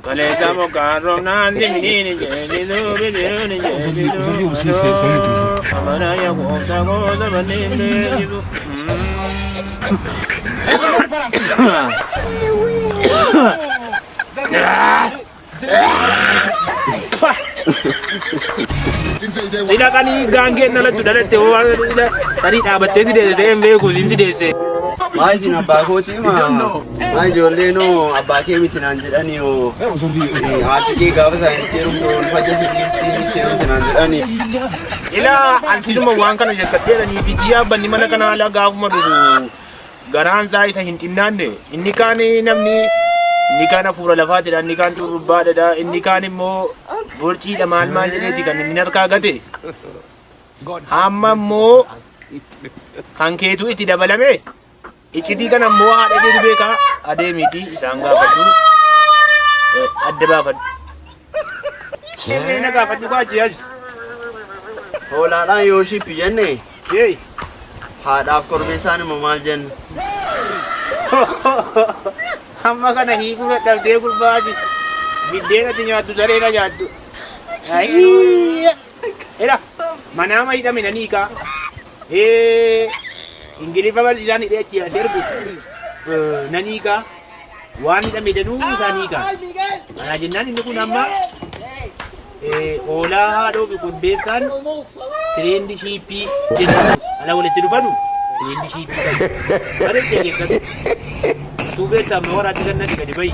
Kalesa mo karo na zimini ni jelido bidiru ni jelido. Amana ya ko ta ko da baninde jidu. Sila kani gangen na latu dalate o tadi dhabatte si dese embe ko si dese. Mai sin abba kooti mai ijoollee no abbaa kee miti naan jedhani o haati kee gaafa isaanii teerumtu ulfajja sibiitti teerumti naan jedhani. Ila ansinuma waan kana jekkadheedhanii fi jiyaabbanni mana kana ala gaafuma dhufu garaan isaa isa hin xinnaanne inni kaan namni inni kaan hafuura lafaatidha inni kaan xurrubbaadha inni kaan immoo borciidha maal jedheeti kan inni harkaa gate hamma immoo kan keetu itti dabalame iccitii kana immoo haadha keetu beekaa adeemiti isaan gaafadhu adda baafadhu. Inni gaafadhu kaachi yaaju. Hoolaadhaan yoo shippi jenne haadhaaf korbeessaan immoo maal jennu. Amma kana hiikuu dadhabdee gurbaati biddeen ati nyaattu sareera nyaattu. Ela manama hidhame nan hiikaa. Ingiliffa barsiisaan hidhee achi as ergu nan hiikaa. Waan hidhame danuu isaan hiikaa. Kana jennaan inni kun amma hoolaa haadhoo fi korbeessaan tireendii shiippii jedhamu ala walitti dhufanu tireendii shiippii qabu. Bareechee keessatti tuubeessaaf na waraatti kannatti gadi bayi.